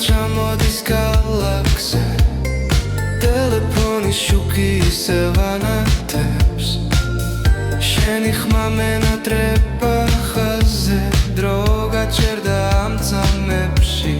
ჩამოდის გალაქსზე ტელეფონის შუქი ისევ ანათებს შენი ხმა მენატრება ხაზზე დრო გაჩერდა ამ წამებში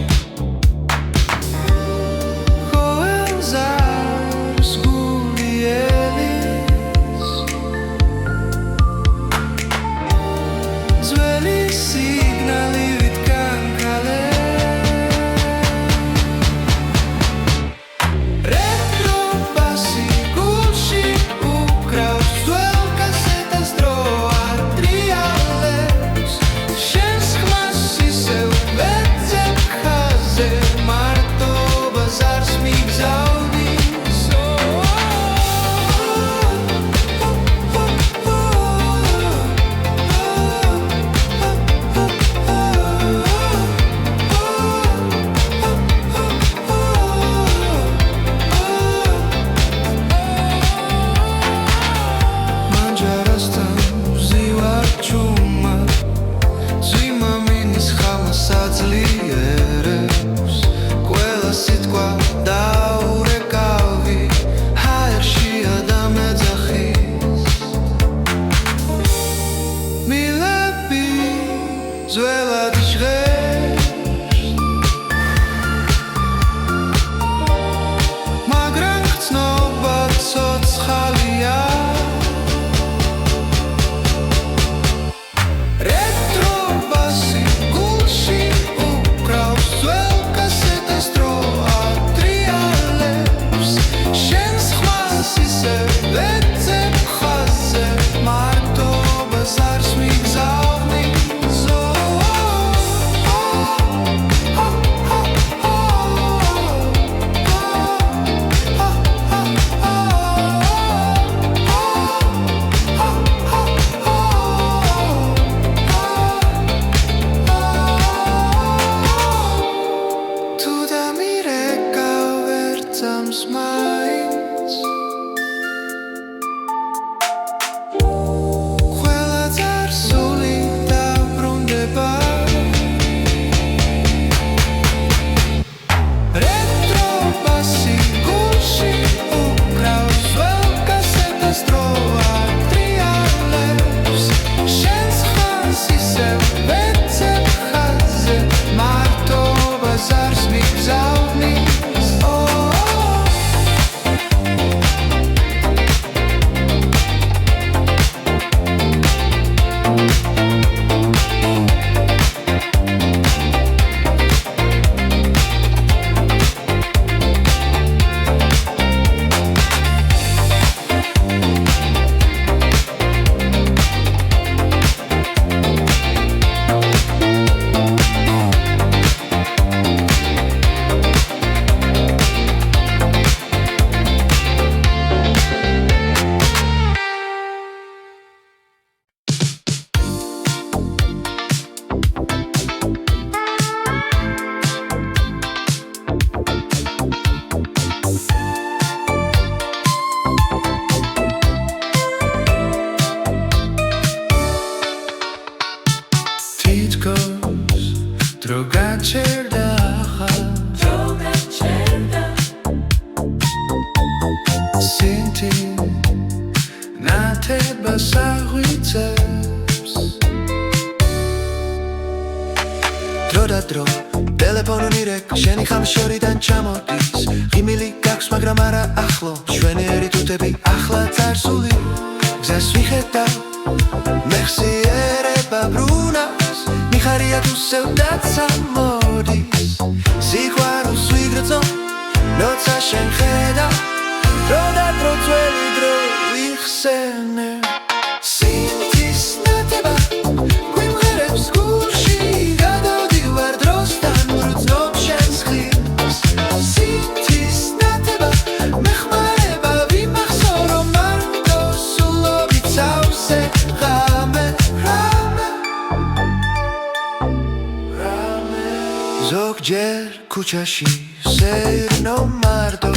ქუჩაში სეირნო მარტო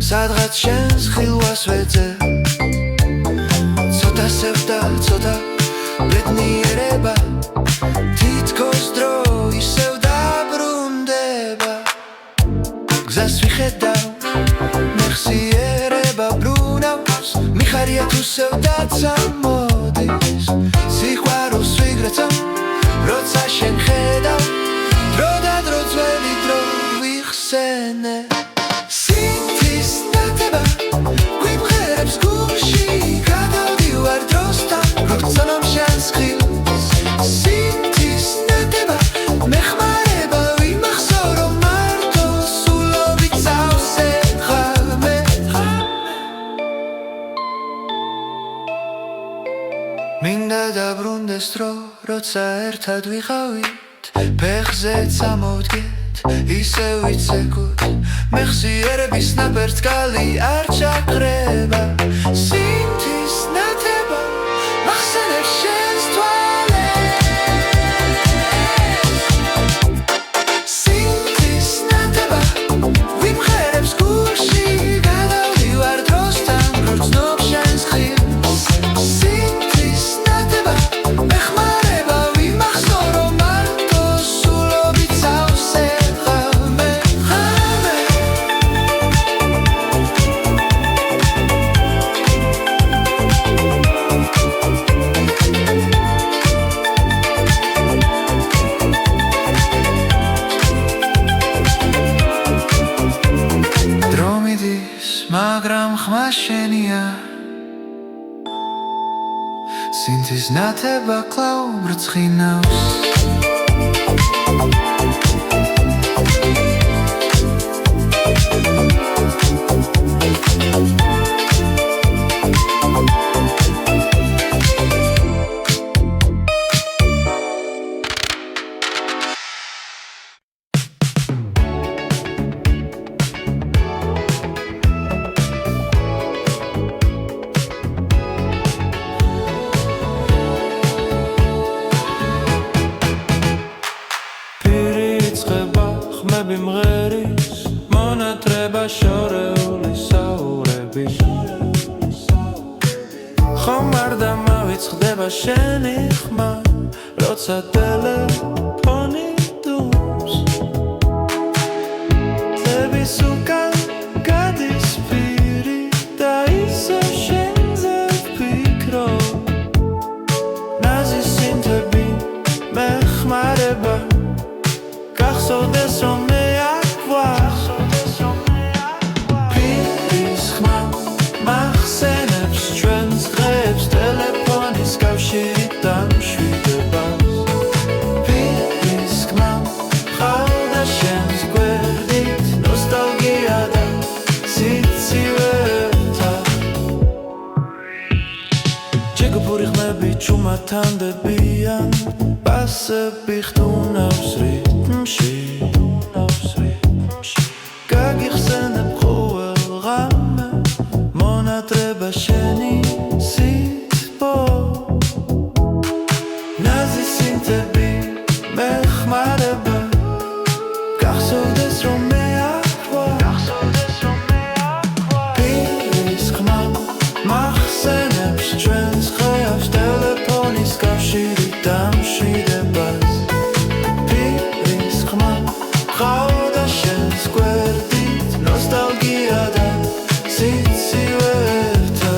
სადღაც შენს ხილვას ვეძე ცოტა სევდა ცოტა ბედნიერება თითქოს დრო ისევ დაბრუნდება რუსევ დაცა მოდის სიყვარულს ვიგრაცავ როცა შენ ხედავ დრო და დრო ძველი დრო ვიხსენე სინთის ნათება გვიმღერებს გულში გადავდივარ დროსთან გოგცნობ შენს ხილს სინთის ნათება მეხმარება ვიმახსოვრო მარტო სულობით წავსე ხალმე მინდა დაბრუნდეს დრო როცა ერთად ვიყავით ფეხზე წამოვდგეთ ისე ვიცეკოთ მეხსიერების ნაპერწკალი არ ჩაქრება სინთის ნათება მახსენებს შენს თვალებს სინთის ნათება ვიმღერებს გულში გადავდივარ დროსთან გრძნობ შენს ხილს სინთის ნათება მეხმარება ვიმახსოვრო მარტო სულობით წავსე ხალმე დრო მიდის მაგრამ ხმა შენია სინთის ნათება კვლავ ბრწყინავს მღერის მონატრება შორეული საურები ხომ არ დამავიწყდება შენი ხმა როცა ტელეფონი დუმს წების უკან გადის პირი და ისევ შენზე ვფიქრობ ნაზი სინთები მეხმარება გახსოვდეს რომ მე აქ ვარ პირის ხმა მახსენებს ჩვენს დღეებს ტელეფონის კავშირით დამშვიდებას პირის ხმა ყავდა შენს გვერდით ნოსტალგია და სიცივეთა ჯეგუფური ხმები ჩუმათანდებიან პასები ხტუნავს რიტმში გაგიხსენებ ყოველ ღამე მონატრება შენი სიტყვა ნაზი სინთები მეხმარება გახსოვდეს რომ მე აქ ვარ პირის ხმა მახსენებს ჩვენს ხეავს ტელეფონის კავშირით დამშვიდებას პირის ხმა ყავდა შენს გვერდით ნოსტალგია და სიცივეთა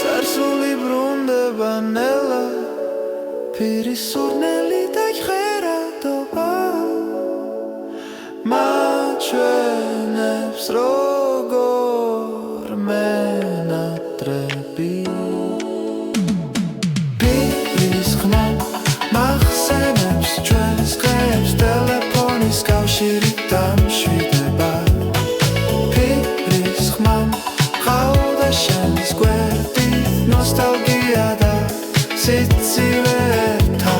წარსული ბრუნდება ნელა პირის სურნელი დაიხერადობა მაჩვენებს როგორ მენატრები პირის ხმა მახსენებს ჩვენს დღეებს ტელეფონის კავშირით დამშვიდება პირის ხმა ყავდა შენს გვერდით ნოსტალგია და სიცივეთა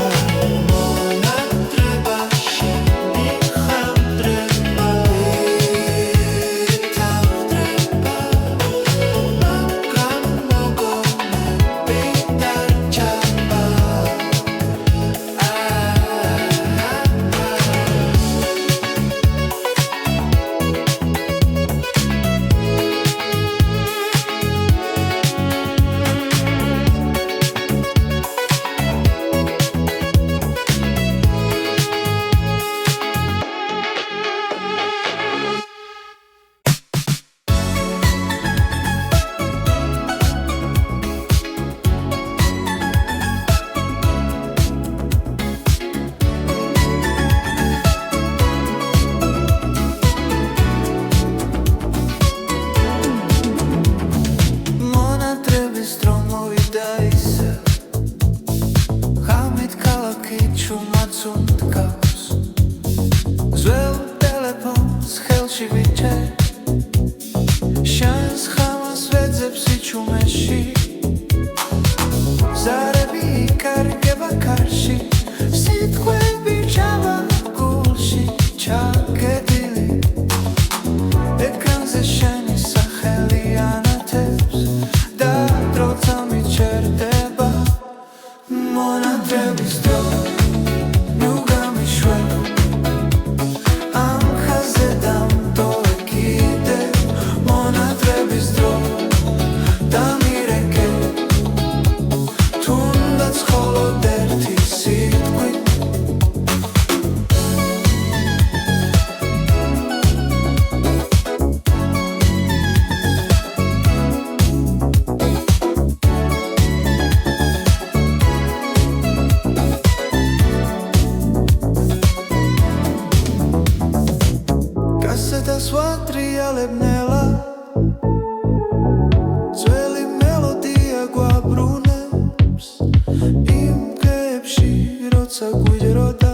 ჩუმაც უთქავს ძველ ტელეფონს ხელში ვიჩერ შანს ხამას ვეძებს იჩუმეში ზარები იკარგება კარში სიტყვები ჩავა გულში ჩაგედილი ეკრანზე შენი სახელი ანათებს და დროცა მიჩერდება მონათრების დრო ნუ გამიშვებ ამ ხაზზე დამტოვე კიდევ მონათრების დრო დამირეკე თუნდაც მხოლოდ ერთი სიტყვით კასეტას ვატრიალებ ნელა ძველი მელოდია გვაბრუნებს იმ დღეებში როცა გვიჯროდა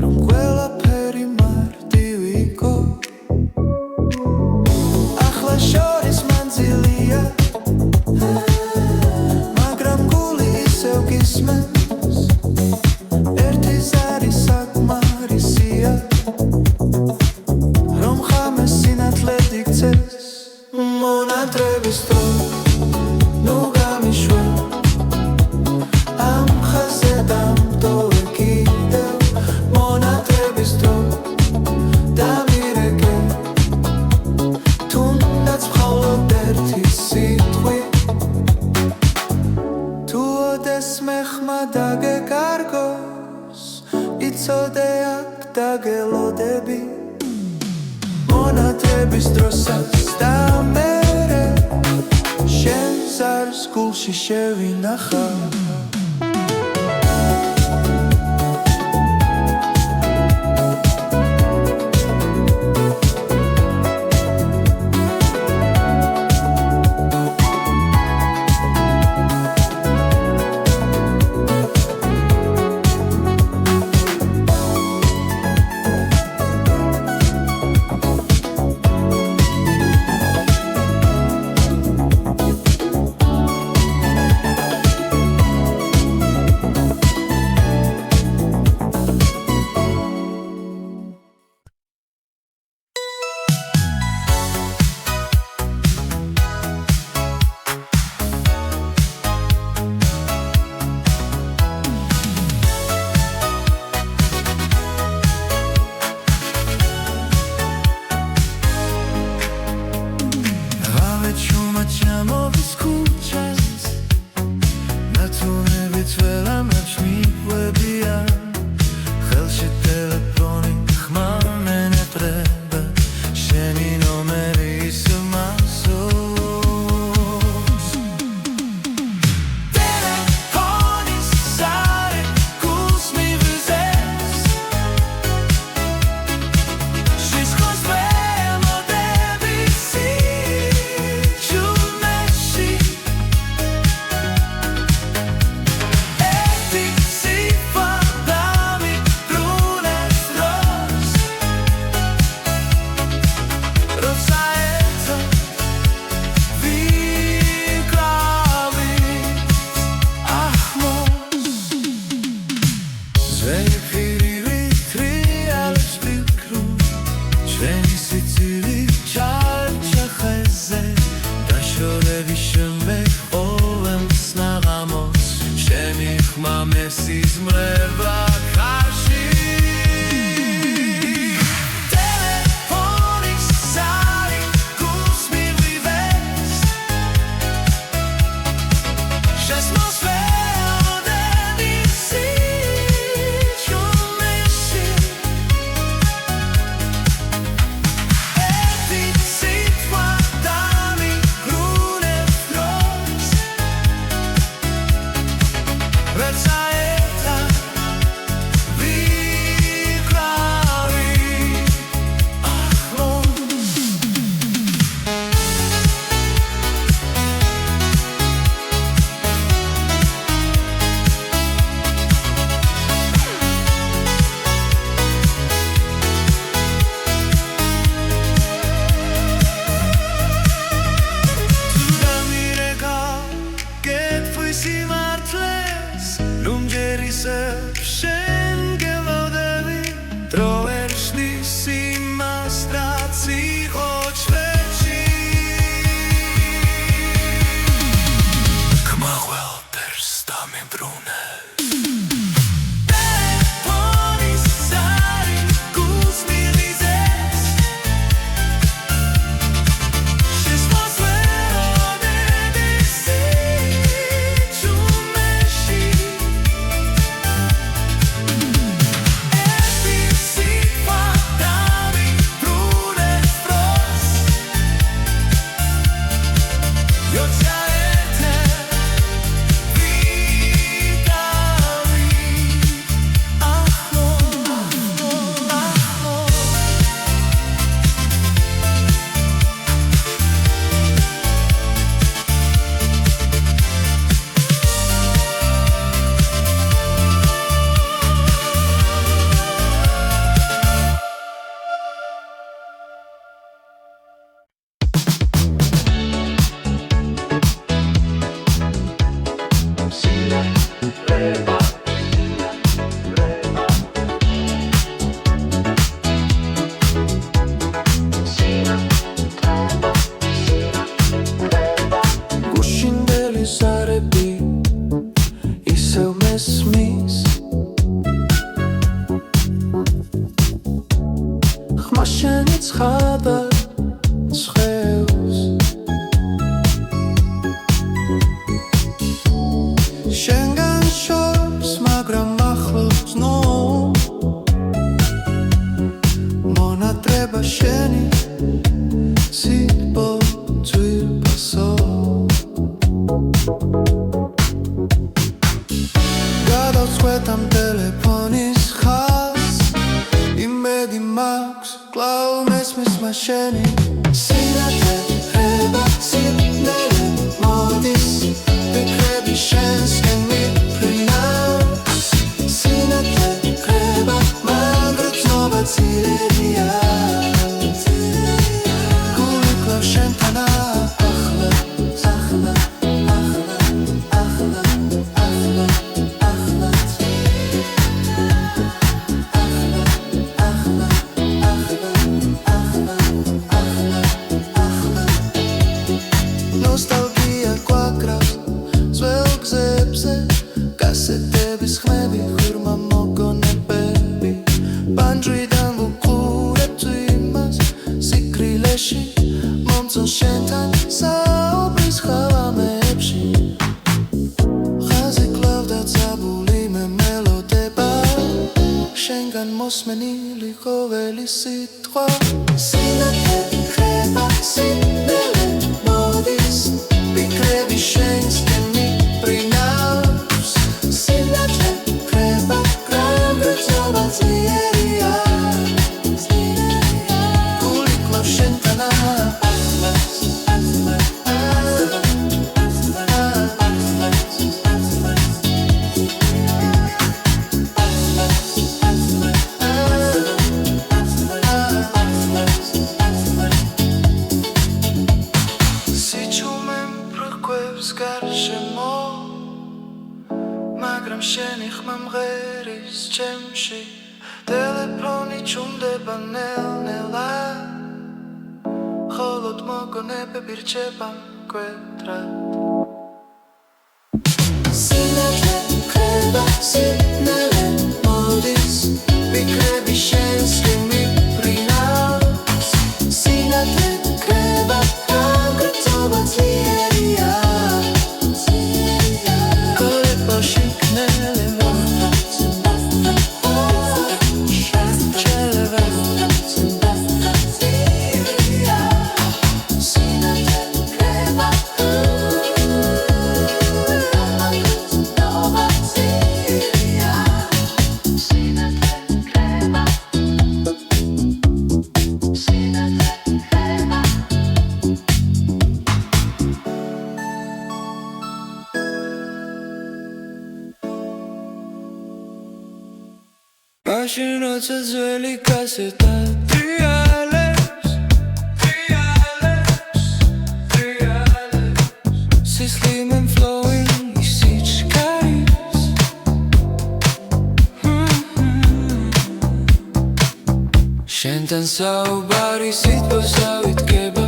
რომ ყველაფერი მარტივი იყო ახლა შორის მანძილია მაგრამ გული ისევ გისმენს ერთი ზარი საკმარისია რომ ხამე სინათლედ იქცეს მონათრების დრო ნუ გამიშვებ ამ ხაზზე დამტოვე კიდევ მონათრების დრო დამირეკე თუნდაც მხოლოდ ერთი სიტყვით თუ ოდესმე ხმა დაგეკარგოს იცოდე აქ დაგელოდები მონათრების დროსაც და მერე შენ ზარს გულში შევინახავ ჩამოვის ქუჩას ნათუნებით ველამებს მიყვებია ხელში ტელეფონი ხმა მენეტრება შენი ნომერი ისმასოს ტელეფონის ზარი გულს მივიზეს სისხლს ისევ შენ გელოდები დრო ვერ შლის იმას რაც იყო ჩვენში ხმაღველდერს დამემბრუნე Machine notes as well caseta triales Si slim and flowing i siç karis შენთან საუბარი სიტყვასავით გება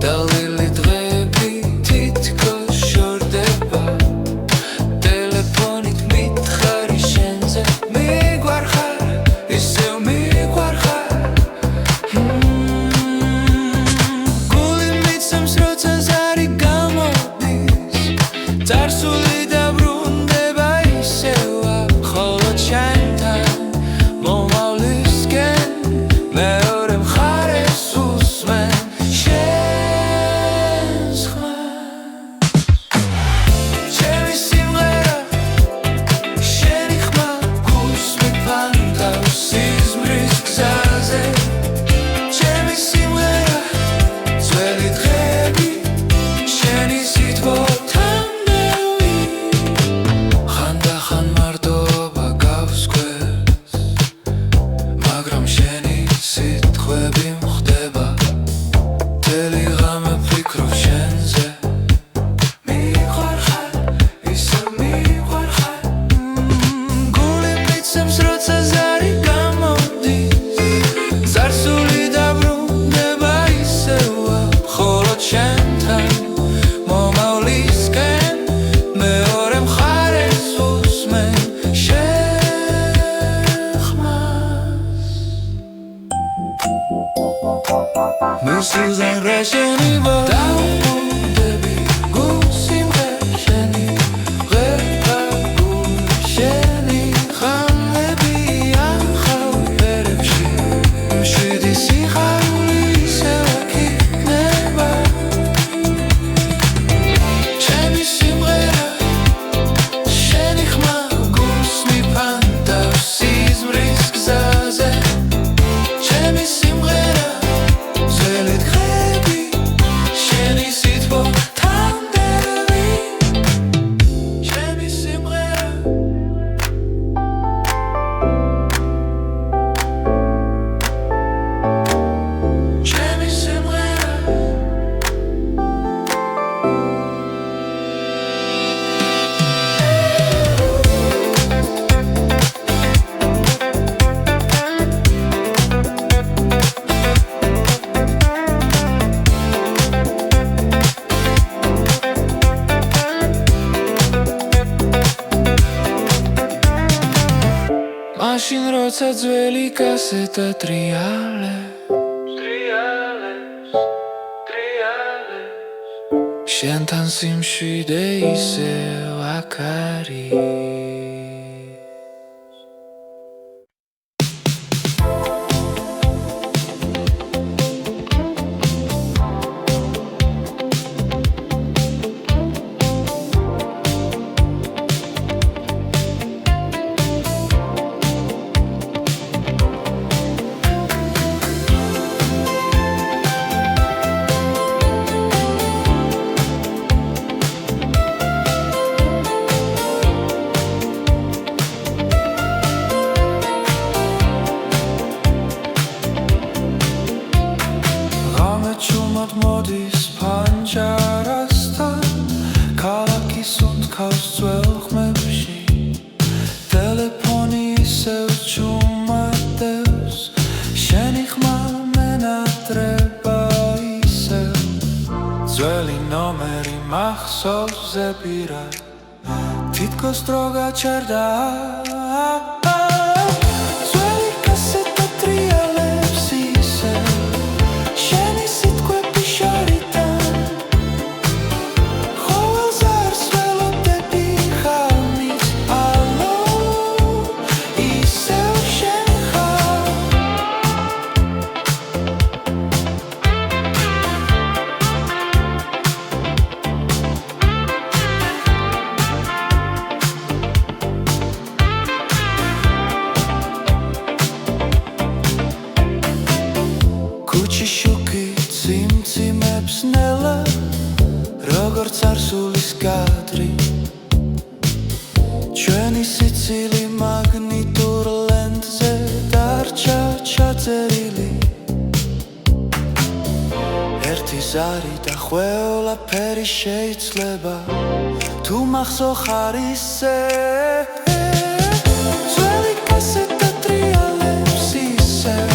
დალელი დღეები თითქოს შორდება ტელეფონით მითხარი შენზე მიგვარხარ ისევ მიგვარხარ გული მიცემს როცა ზარი გამოდის წარსული დაბრუნდება ისევა ხოლო შენთან მომავლისკენ მეორე მხარეს უსმენ შენს ხმას ჩემი სიმღერა შენი ხმა გულსმით ფანტავს სიზმრის გზაზე ჩემი სიმღერა ძველი დღეები შენი სიტყვოთამდევი ხანდახან მარტოობა გავს გვერდს მაგრამ შენი სიტყვები მხდება მთელი ღამე ვფიქრობ შენზე მიყვარხარ ისევ მიყვარხარ გული მიცემს როცა ზარი გამოდის წარსული დაბრუნდება ისევა მხოლოდ შენთან მომავლისკენ მეორე მხარეს უსმენ შენ ხმას მისულზე რეჟენი დაუბრუნდები გულს სიმღერა შენი ღერა გული შენი ხამები ახალ ფერებში მშვიდი სიხარული ისევ აქ იქნება ჩემი სიმღერა შენი ხმა გულს მიფანტავს სიზმრის გზაზე ჩემი სიმღერა ძველი დღეები შენი სიტყვოთამდევი ჩემი სიმღერა ჩემი სიმღერა მაშინ როცა ძველი კასეტა ტრიალებს შენთან სიმშვიდე ისევ აქ არის ღამე ჩუმად მოდის ფანჯარასთან ქალაქის უთქავს ძველ ხმებში ტელეფონი ისევ ჩუმადევს შენი ხმა მენატრება ისევ ძველი ნომერი მახსოვს ზეპირად თითქოს დრო გაჩერდა ძველი კასეტა ტრიალებს ისევ შენი სიტყვები შორიდან ყოველ ზარს ველოდები ხალმით ალო ისევ შენ ხარ ქუჩი შუქით სიმციმებს ნელა როგორც წარსულის კადრი ჩვენი სიცილი მაგნიტურ ლენტზე დარჩა ჩაწერილი ერთი ზარი და ყველაფერი შეიძლება თუ მახსოვ ხარ ისე ძველი კასეტა ტრიალებს ისევ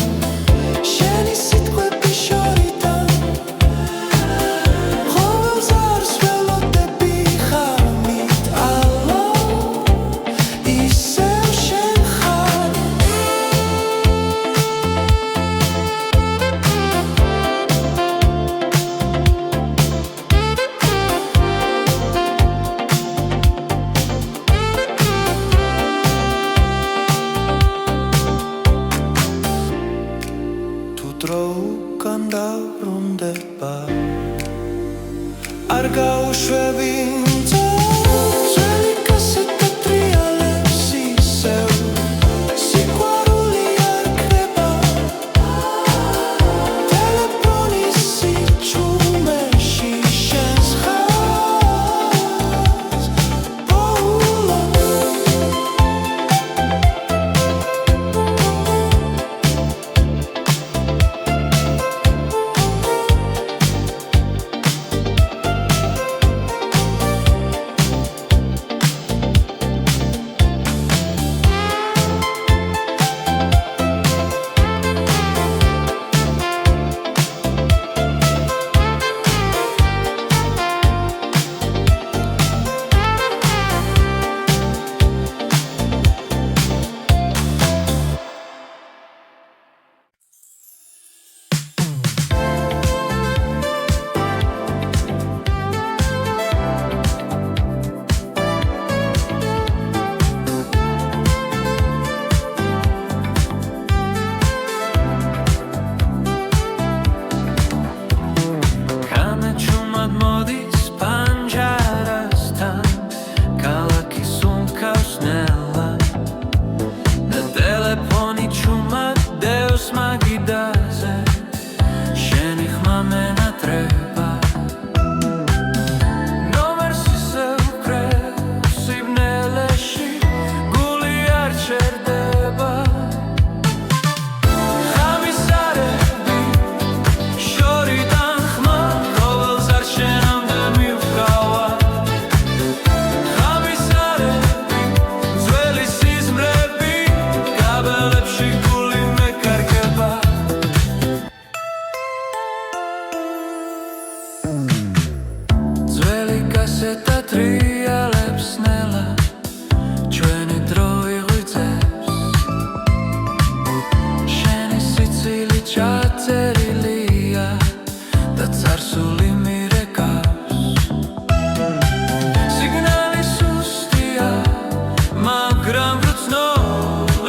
მაგრამ ბრწნო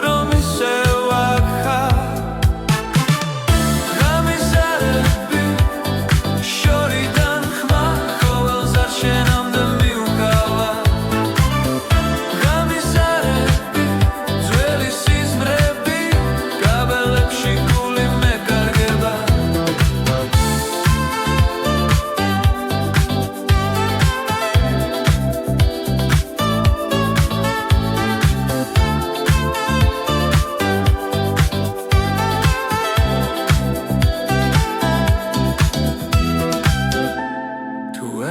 რომ ისევ აქ ხარ გამიზარები შორიდან ხმა ყოველს არ შენამდე მიუგავა გამიზარები ძველი სიზმრები კაბელებში გული მეკარგება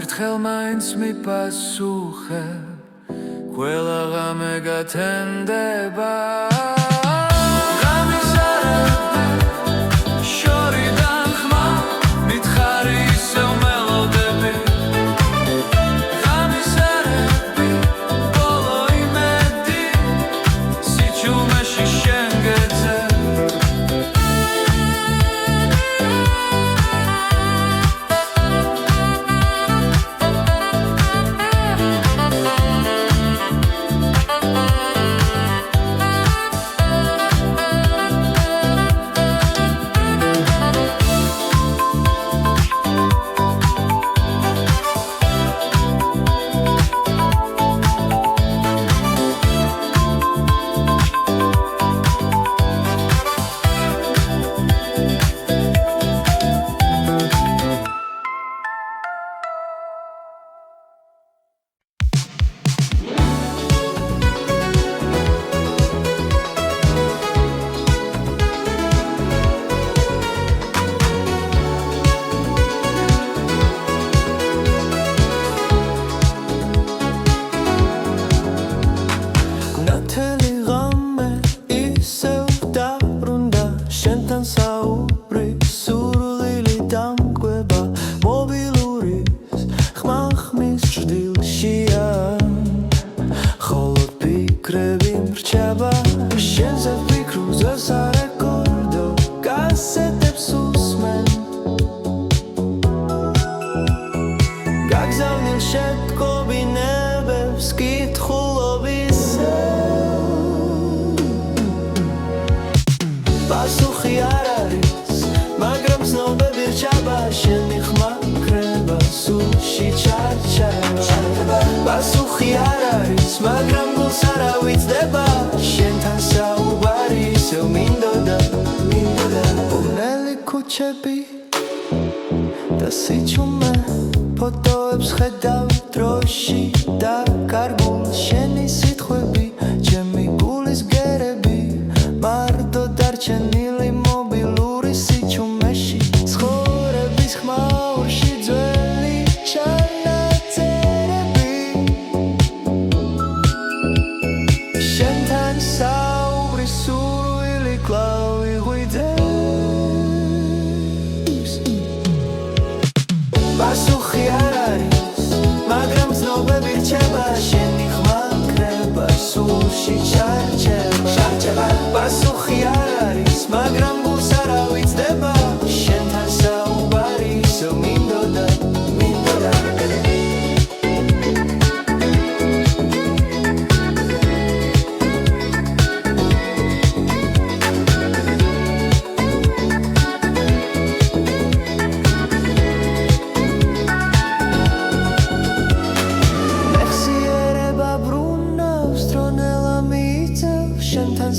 ერთხელ მაინც მიპასუხებ ყველა ღამე გათენდება გამიზარები შორიდან ხმა მითხარი ისევ მელოდები გამიზარები ბოლო იმედი სიჩუმეში შენ გეძებ პასუხი არ არის, მაგრამ ცნობები რჩება, შენი ხმა კრება, სულში ჩარჩება. პასუხი არ არის, მაგრამ გულს არ ავიწყდება, შენთან საუბარი ისევ მინდოდა. ბუნელი ქუჩები და სიჩუმე, ფოტოებს ხედავ დროში და კარგულ შენი სიტყვები, ჩემი გულის გერები, მარტო დარჩენილი მობილური სიჩუმეში, ცხოვრების ხმაურში ძველი ჩანაწერები. შენთან საუბრის სურვილი კვლავ იღვიძებს. პასუხი არ არის, მაგრამ ცნობები რჩება, შენი ხმა კრება, სულში ჩარჩება. პასუხი არ არის, მაგრამ გულს არ ავიწყდება, შენთან საუბარი ისევ მინდოდა.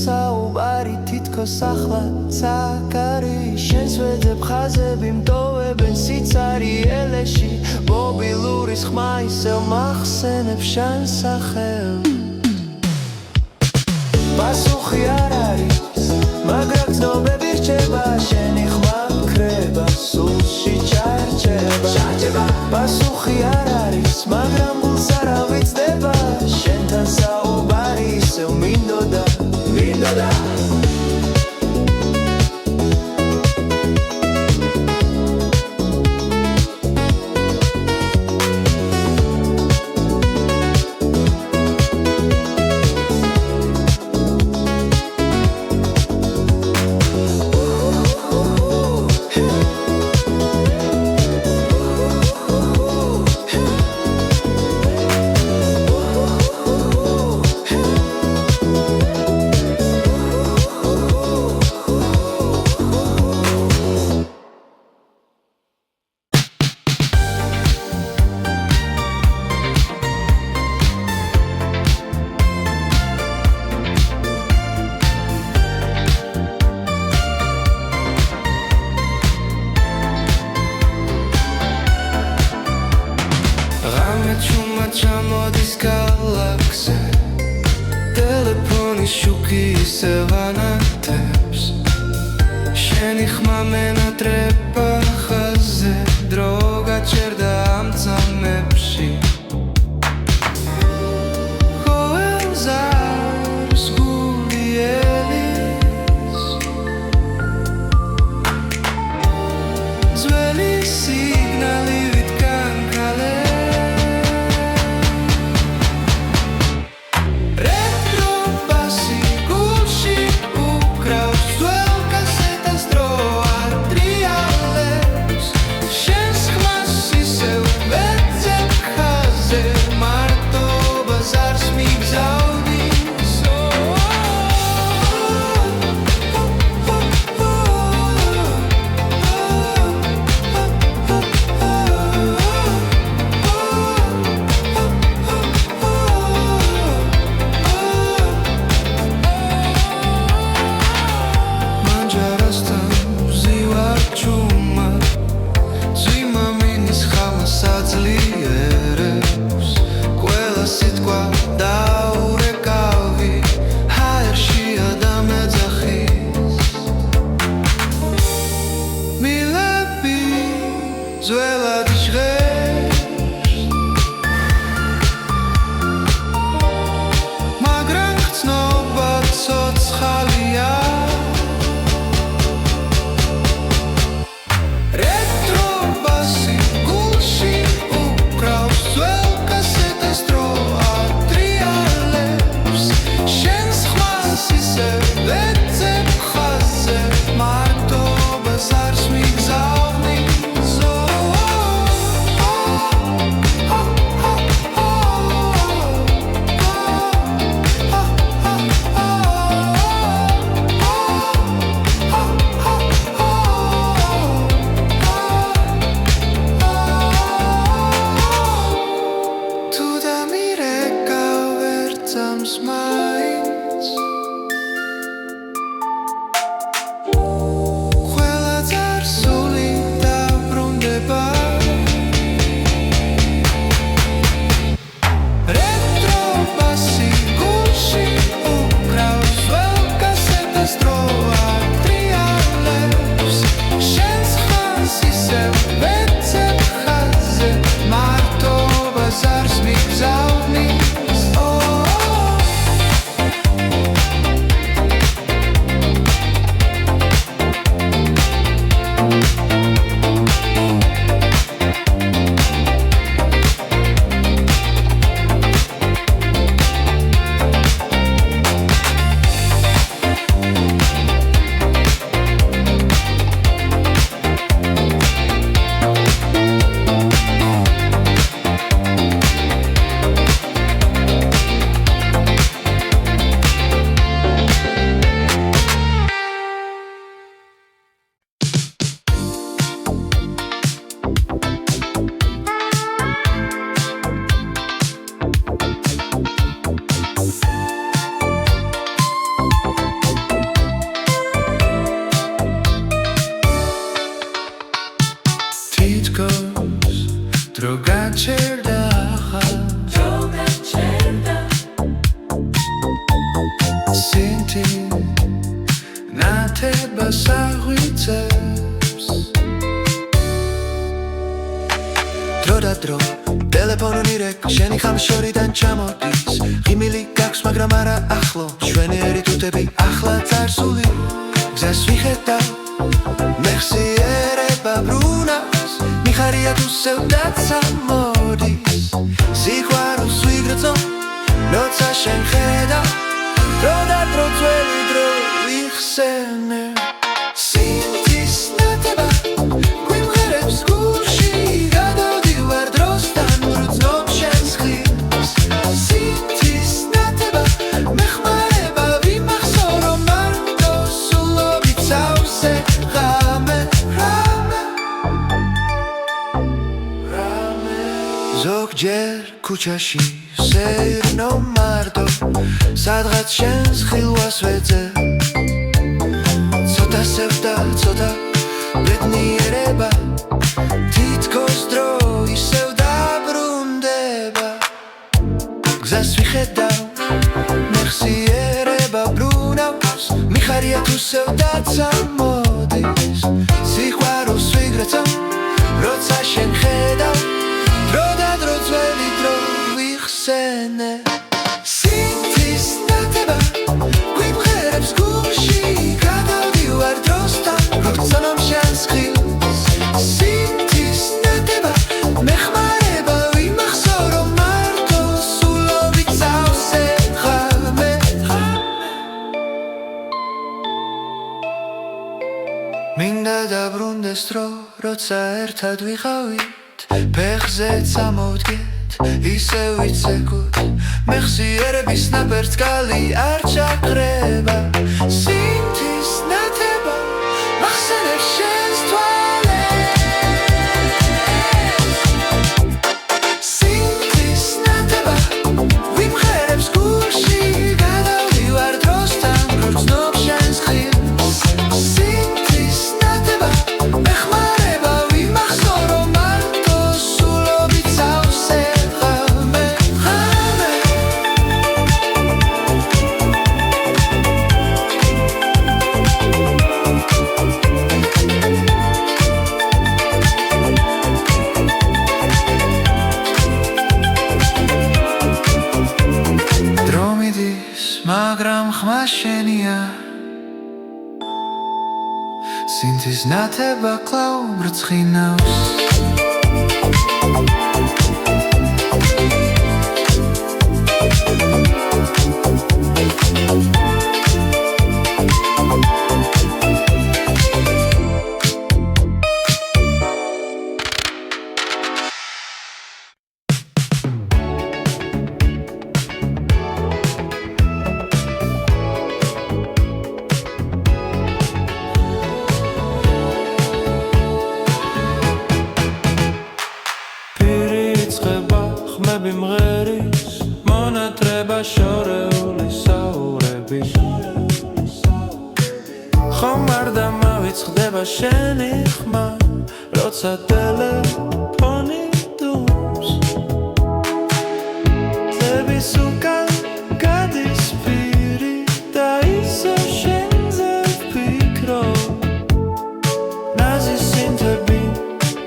საუბარი თითქოს ახლაც აქ არის, შენს ვეძებ ხაზები მტოვებენ სიცარიელეში, მობილურის ხმა ისევ მახსენებს შენ სახელს. პასუხი არ არის, მაგრამ ცნობები რჩება, შენი ხმა კრება, სულში ჩარჩება. პასუხი არ არის, მაგრამ გულს არ ავიწყდება, შენთან საუბარი ისევ მინდოდა. შუქი ისევ ანათებს შენი ხმა მენატრება ხაზზე დრო გაჩერდა ამ წამებში ქუჩაში სეირნო მარტო სადღაც შენს ხილვას ვეძე ცოტა სევდა ცოტა ბედნიერება თითქოს დრო ისევ დაბრუნდება გზას ვიხედავ მეხსიერება გავს მიხარია თუ სევდაცა მოდის სიყვარულს ვიგრაცავ როცა შენ ხედავ დრო და დრო ძველი დრო ვიხსენე სინთის ნათება გვიმღერებს გულში გადავდივარ დროსთან როცა ნამშენს ხილს სინთის ნათება მეხმარება ვიმახსოვრო მარტო სულობით წავსე ხალმე მინდა დაბრუნდეს დრო როცა ერთად ვიყავით ფეხზე წამოვდგეთ ისევ ვიცეკოთ მეხსიერების ნაპერწკალი არ ჩაქრება სინთის ნათება მახსენებს შენს თვალებს სინთის ნათება ვიმღერებს გულში გადავდივარ დროსთან გრძნობ შენს ხილს სინთის ნათება მეხმარება ვიმახსოვრო მარტო სულობით წავსე მაგრამ ხმა შენია სინთის ნათება კлау ბრწყინავს მიმღერის მონატრება შორეული საურები ხომ არ დამავიწყდება შენი ხმა როცა ტელეფონი დუმს წების უკან გადის პირი და ისევ შენზე ვფიქრობ ნაზი სინთები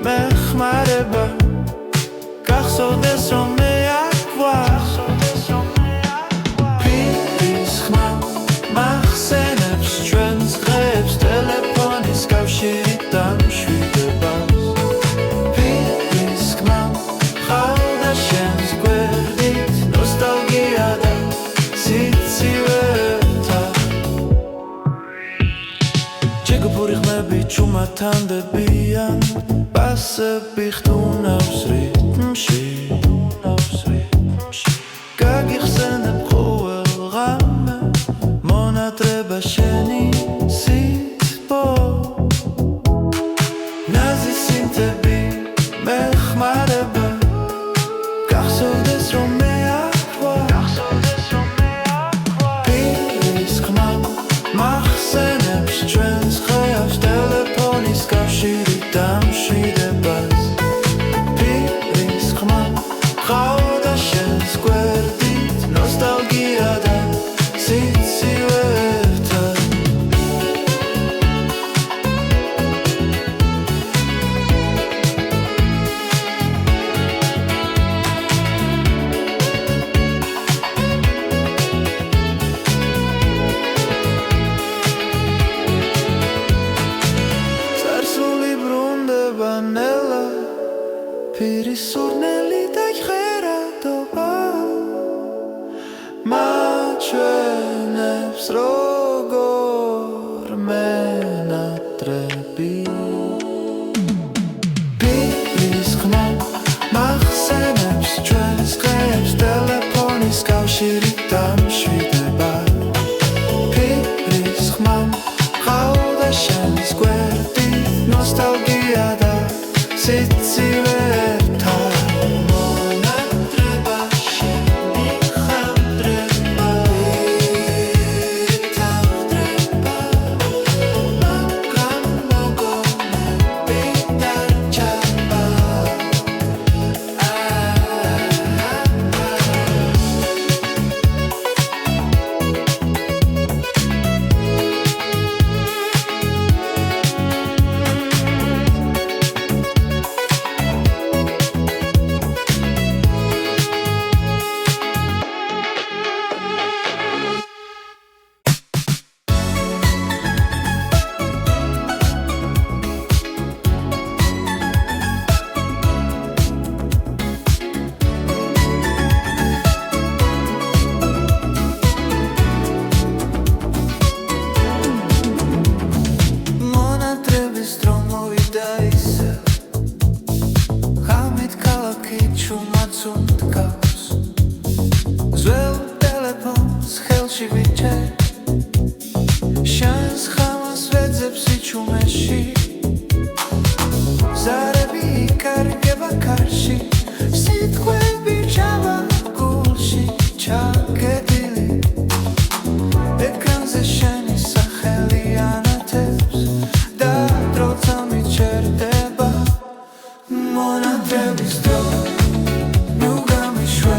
მეხმარება გახსოვდეს რომ მე აქ ვარ პირის ხმა მახსენებს ჩვენს დღეებს ტელეფონის კავშირით დამშვიდებას პირის ხმა ყავდა შენს გვერდით ნოსტალგია და სიცივეთა ჯეგუფური ხმები ჩუმათანდებიან ბასები ხტუნავს რიტმში გაგიხსენებ ყოველ ღამე მონატრება შენი სიტყვა ნაზი სინთები მეხმარება გახსოვდეს რომ მე აქ ვარ პირის ხმა მახსენებს ჩვენს ხეავს ტელეფონის კავშირით დამშვიდებას პირის ხმა ყავდა შენს გვერდით ნოსტალგია და სიცივეთა წარსული ბრუნდება ნელა პირის სურნელი დაიხერადობა მაჩვენებს როგორ მენატრები პირის ხმა მახსენებს ჩვენს დღეებს ტელეფონის კავშირით დამშვიდება პირის ხმა ყავდა შენს გვერდით ნოსტალგია და სიცივეთა მონატრება შენი ხანდრება შე შანს ხამას ვეძებს იჩუმეში ზარები იკარგება კარში სიტყვები ჩავა გულში ჩაგედილი ეკრანზე შენი სახელი ანათებს და დროცა მიჩერდება მონათების დრო ნუ გამიშვე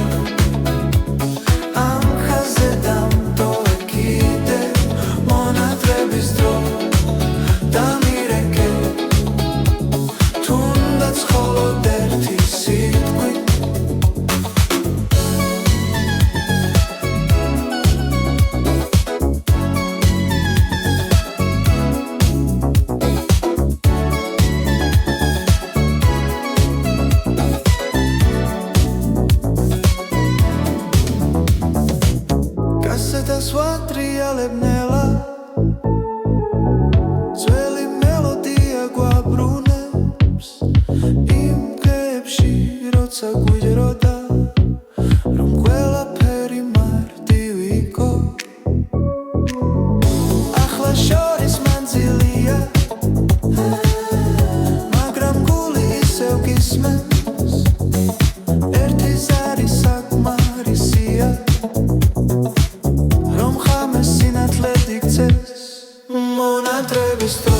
ამ ხაზზე დამტოვე კიდე მონათების დრო დამირეკე თუნდაც მხოლოდ ერთი სიტყვით კასეტას ვატრიალებ ნელა ძველი მელოდია გვაბრუნებს იმ დღეებში როცა გვიჯროდა რომ ყველაფერი მარტივი იყო ახლა შორის მანძილია მაგრამ გული ისევ გისმენს ერთი ზარი საკმარისია რომ ხამეს სინათლედ იქცეს მონათების დრო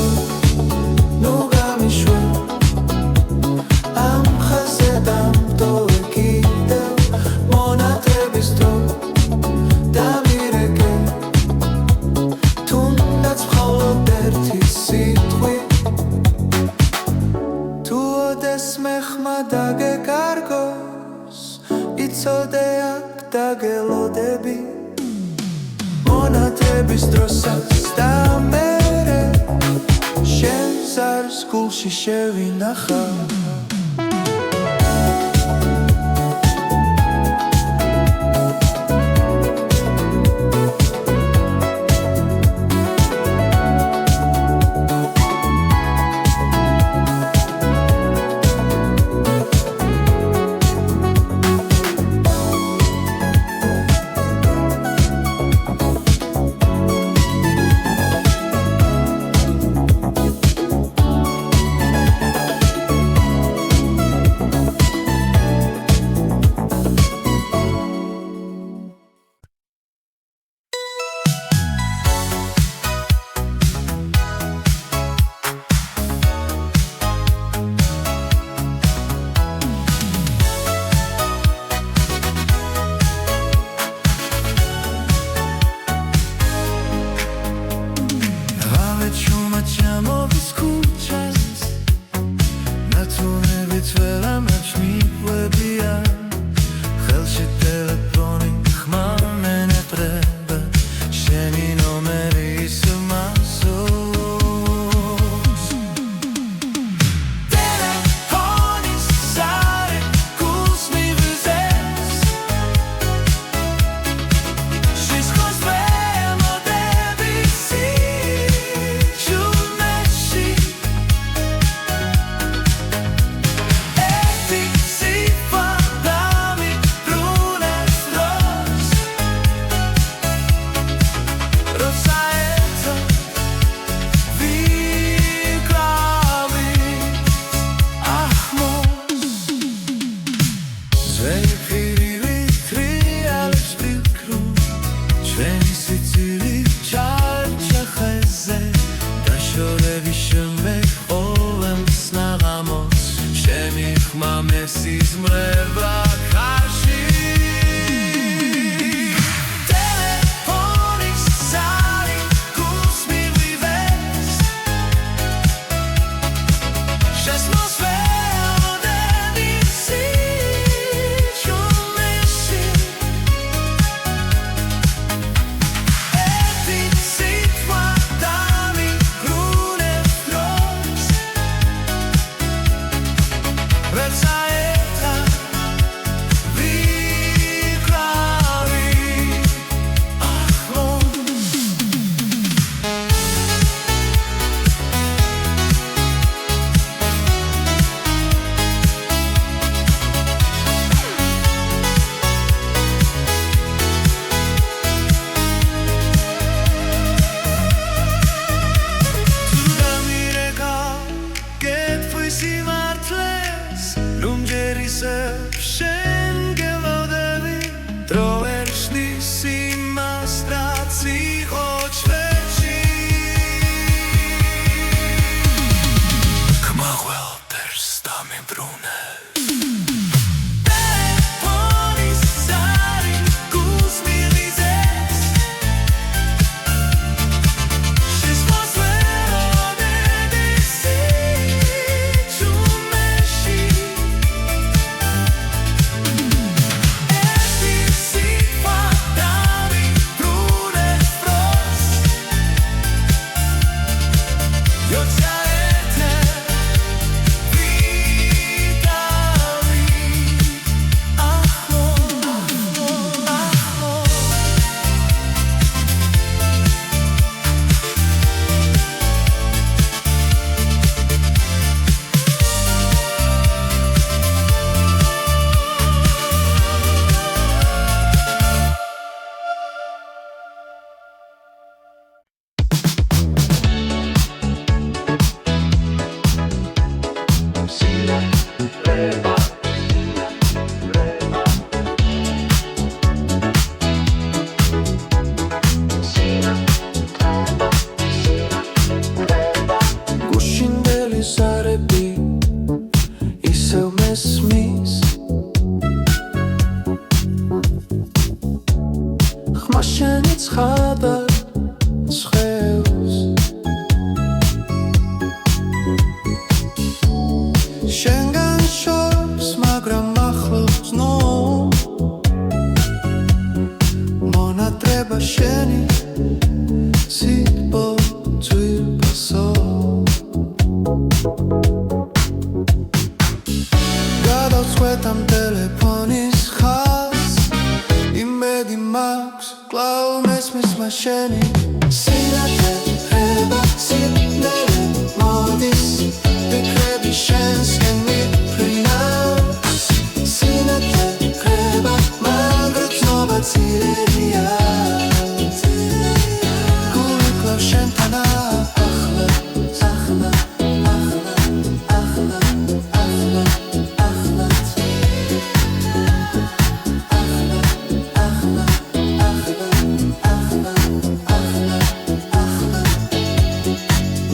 ნუ გამიშვე ამ ხაზზე დამტოვე კიდევ მონათების დრო დამირეკე თუნდაც მხოლოდ ერთი სიტყვით თუ ოდესმე ხმა დაგეკარგოს იცოდე აქ დაგელოდები მონათების დროსაც და მერე შენ ზარს გულში შევინახა სინათლე ხრება სიბნელე მოდის ფიქრები შენსკენ მიფრინავს სინათლე ხრება მაგრამ ცნობა ძირებია გული კლავს შენთანა ახლა ახლა ახლა ახლა ახლა ახლა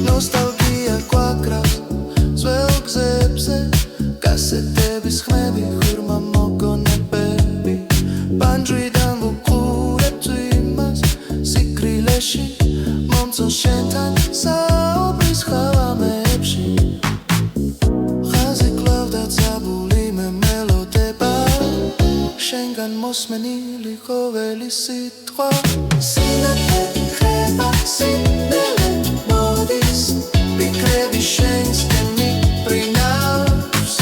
ნოსტალგია გვაკრავს ძველ გზებზე კასეტების ხმები ღრმა მოგონებები ბანჯვიდან ვუყურებთ იმას სიკვდილეში მომწონს შენთან საუბრის ხალამებში ხაზი კლავდა ძაბული მე მელოდება შენგან მოსმენილი ყოველი სიტყვა სინათლე ხრება სიბნელე მოდის ფიქრები შენსკენ მიფრინავს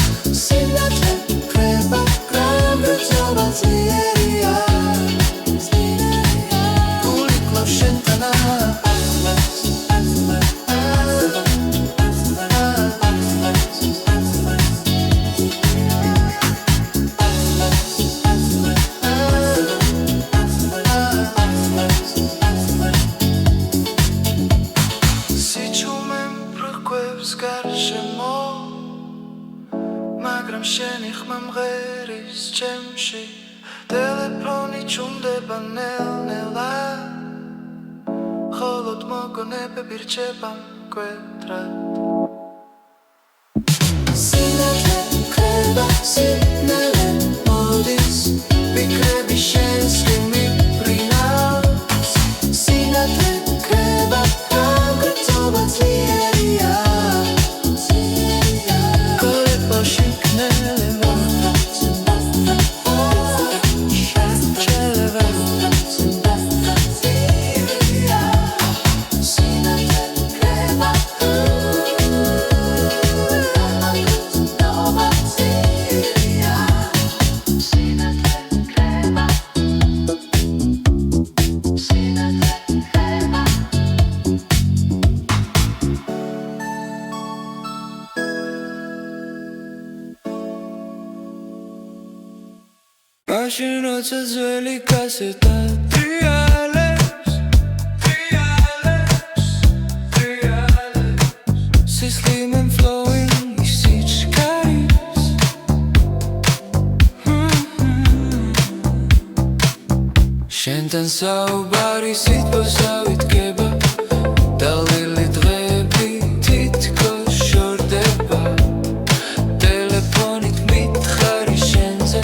სინათლე ხრება მაგრამ ცნობა ძლიერია გული კლავს შენთანა ახლა ახლა ახლა გარშემო მაგრამ შენი ხმა მღერის ჩემში ტელეფონი ჩუმდება ნელ-ნელა ხოლოდ მოგონებები რჩება მკვეთრად სინათლე ხრება სიბნელე მოდის ფიქრები შენსკენ მიფრინავს სინათლე ხრება მაგრამ ცნობა ძლიერია მაშინ როცა ძველი კასეტა ტრიალებს სისხლიმენ flowing ის სიჩქარის შენთან საუბარი სიტყვასა ვიდგება დალელი დღეები თითქოს შორდება ტელეფონით მითხარი შენზე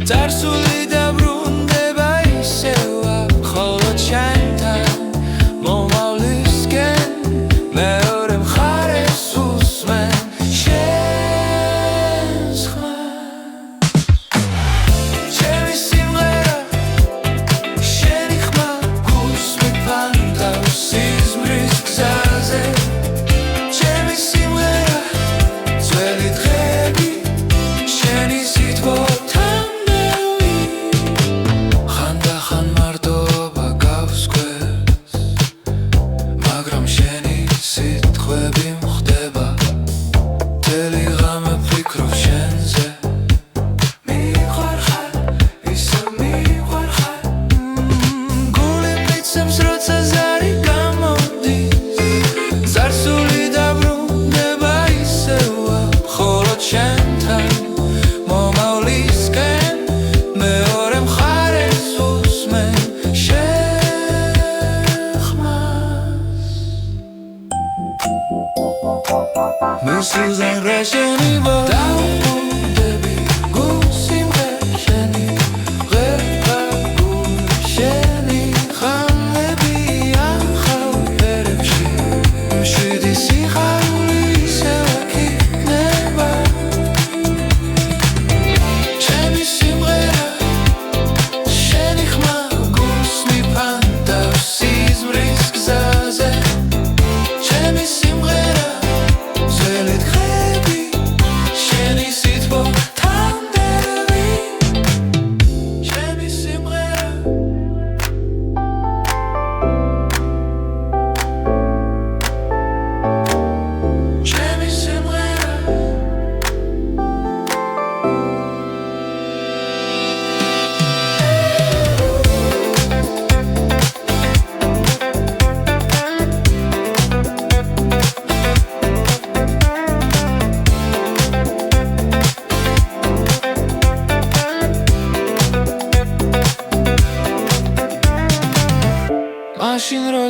წარსული დაბრუნდება ისევა ხოლოდ შენთან მომავლისკენ მეორე მხარეს უსმენ შენს ხმას ჩემი სიმღერა შენი ხმა გულსმით ფანტავს სიზმრის გზაზე ჩემი სიმღერა ძველი დღეები შენი სიტყვა Susan Rasheni Daupudები გულსიმღერ შენი ღერა გულშენი ხანები ახალ ერებში მშვიდი სიხარულის ეკითხება ჩემი სიმღერა შენი ხმა გულს მიფანტავს სიზმრის გზაზე ჩემი სიმღერა Let it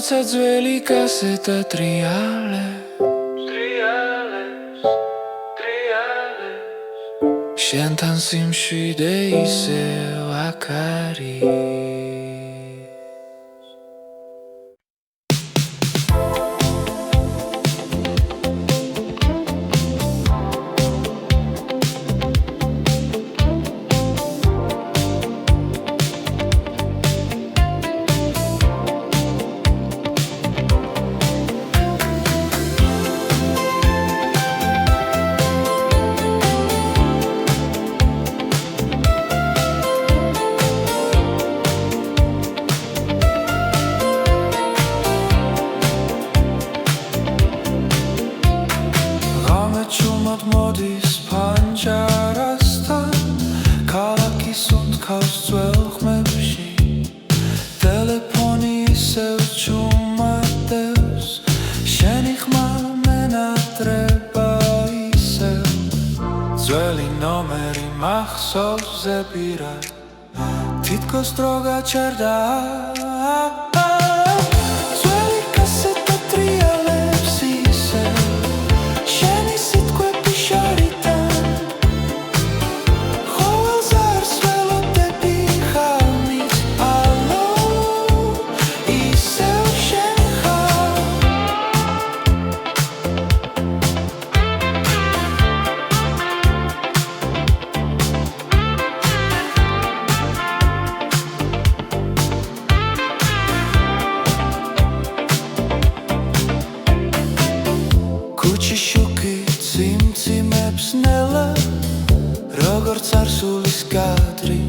როცა ძველი კასეტა ტრიალებს შენთან სიმშვიდე ისევ აქ არის მოდის ფანჯარასთან ქალაქის უნთქავს ძველ ხმებში ტელეფონი ისევ ჩუმადებს შენი ხმა მენატრება ისევ ძველი ნომერი მახსოვს ზეპირად თითქოს დრო გაჩერდა ძველი კასეტა ტრიალებს ისევ როგორც არსულის კადრი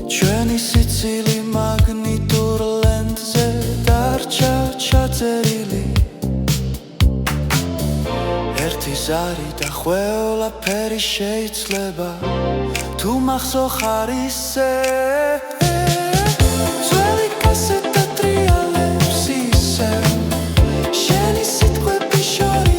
ჩვენი სიცილი მაგნიტურ ლენტზე დარჩა ჩაწერილი ერთი ზარი და ყველაფერი შეიძლება თუ მახსოვ ხარ ისე ძველი კასეტა ტრიალებს ისევ შენი სიტყვები შორიდან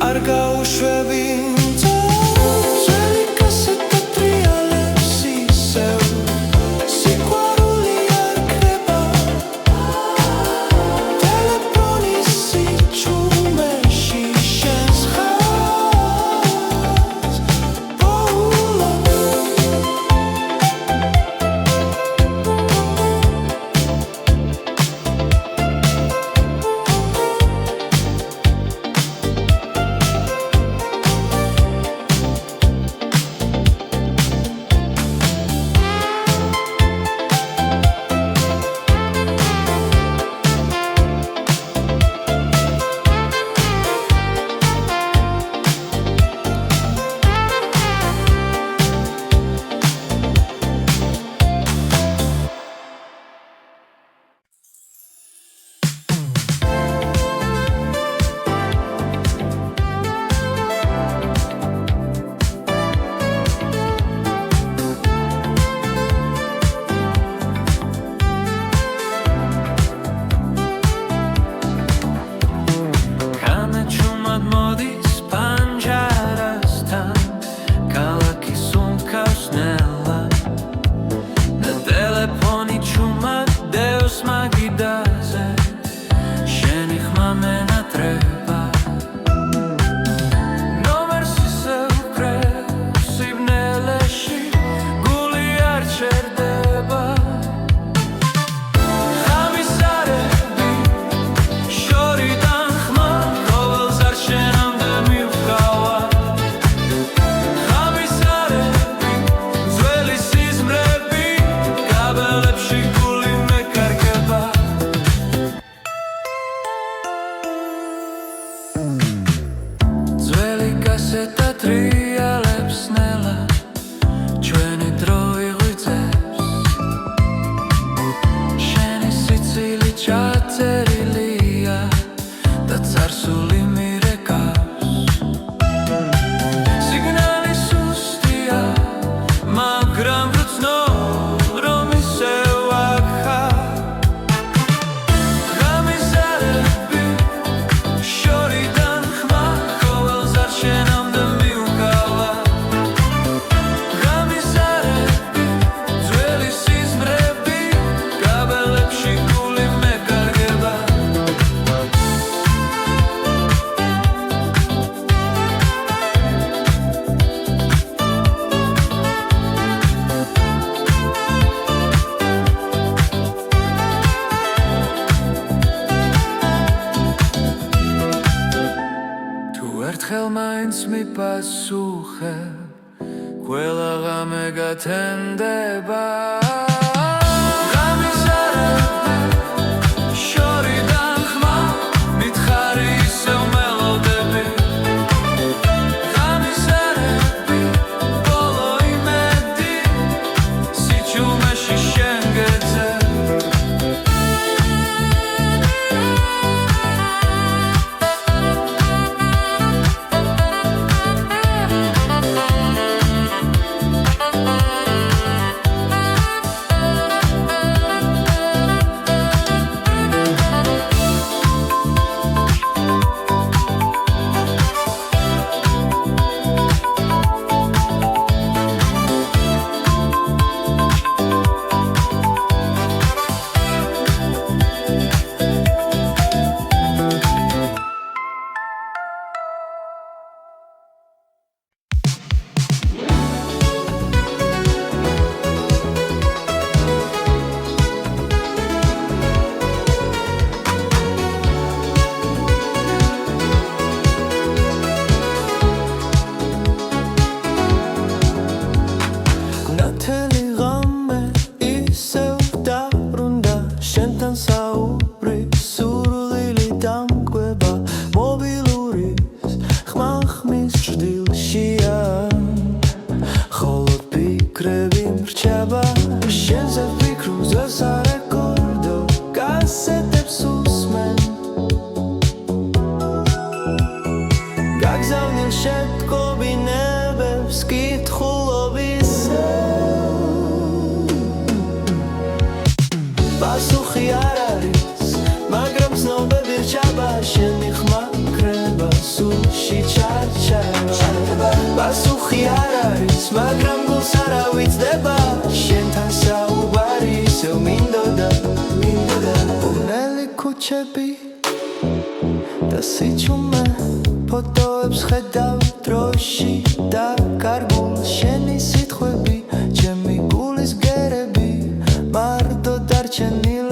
არ გაუშვები ძველი კასეტა ტრიალებს ისევ სიყვარული არ ქრება ტელეფონის სიჩუმეში შენს ხაზს პოულობ ხელმა ინც მიპასუხე ყველა ღამე გათენდება პასუხი არ არის, მაგრამ გულს არ ავიწყდება შენთან საუბარი ისევ მინდოდა ბუნელი ქუჩები და სიჩუმე ფოტოებს ხედავ დროში და კარგულ შენი სიტყვები ჩემი გულის გერები მარტო დარჩენილი